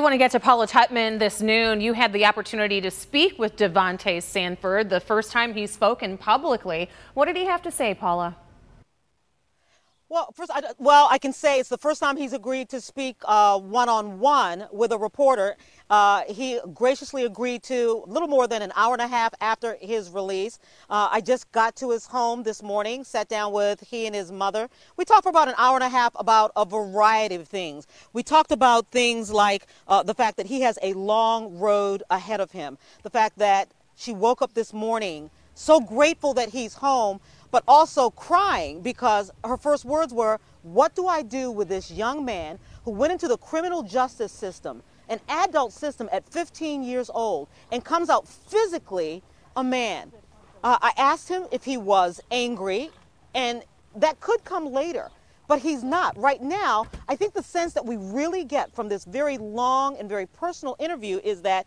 want to get to Paula Tutman this noon. You had the opportunity to speak with Davontae Sanford, the first time he's spoken publicly. What did he have to say, Paula? Well, I can say it's the first time he's agreed to speak one-on-one with a reporter. He graciously agreed to a little more than an hour and a half after his release. I just got to his home this morning, sat down with he and his mother. We talked for about an hour and a half about a variety of things. We talked about things like the fact that he has a long road ahead of him, the fact that she woke up this morning so grateful that he's home, but also crying because her first words were, "What do I do with this young man who went into the criminal justice system, an adult system at 15 years old, and comes out physically a man?" I asked him if he was angry, and that could come later, but he's not. Right now, I think the sense that we really get from this very long and very personal interview is that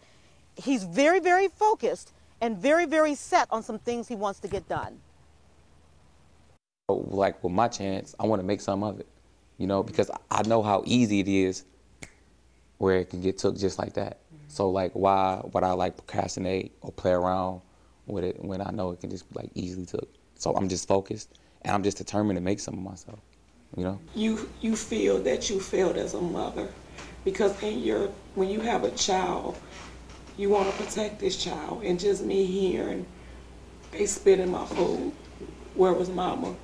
he's very, very focused and very, very set on some things he wants to get done. Like with my chance, I want to make something of it, you know, because I know how easy it is where it can get took just like that. So like, why would I like procrastinate or play around with it when I know it can just be like easily took? So I'm just focused and I'm just determined to make something of myself, you know. You feel that you failed as a mother because when you have a child, you want to protect this child, and just me hearing they spit in my food. Where was mama?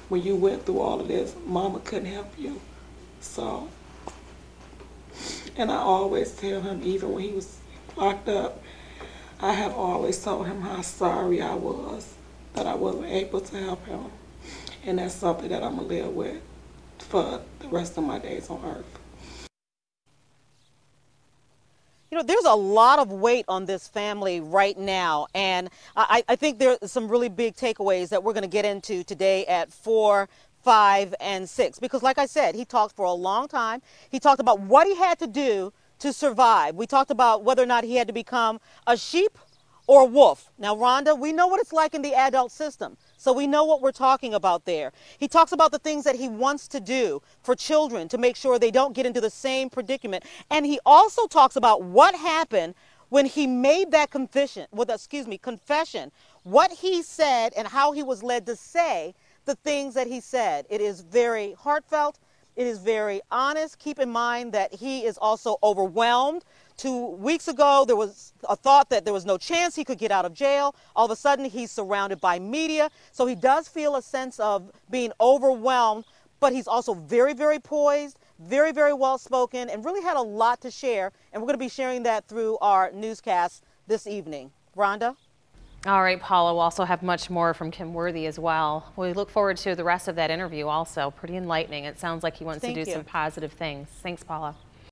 When you went through all of this, mama couldn't help you. So, and I always tell him, even when he was locked up, I have always told him how sorry I was that I wasn't able to help him. And that's something that I'm going to live with for the rest of my days on earth. You know, there's a lot of weight on this family right now, and I think there are some really big takeaways that we're going to get into today at 4, 5, and 6. Because like I said, he talked for a long time. He talked about what he had to do to survive. We talked about whether or not he had to become a sheep or a wolf. Now, Rhonda, we know what it's like in the adult system, so we know what we're talking about there. He talks about the things that he wants to do for children to make sure they don't get into the same predicament. And he also talks about what happened when he made that confession, what he said and how he was led to say the things that he said. It is very heartfelt. It is very honest. Keep in mind that he is also overwhelmed. 2 weeks ago, there was a thought that there was no chance he could get out of jail. All of a sudden, he's surrounded by media. So he does feel a sense of being overwhelmed, but he's also very, very poised, very, very well-spoken, and really had a lot to share. And we're going to be sharing that through our newscast this evening. Rhonda? All right, Paula, we'll also have much more from Kim Worthy as well. We look forward to the rest of that interview also. Pretty enlightening. It sounds like he wants to do some positive things. Thanks, Paula.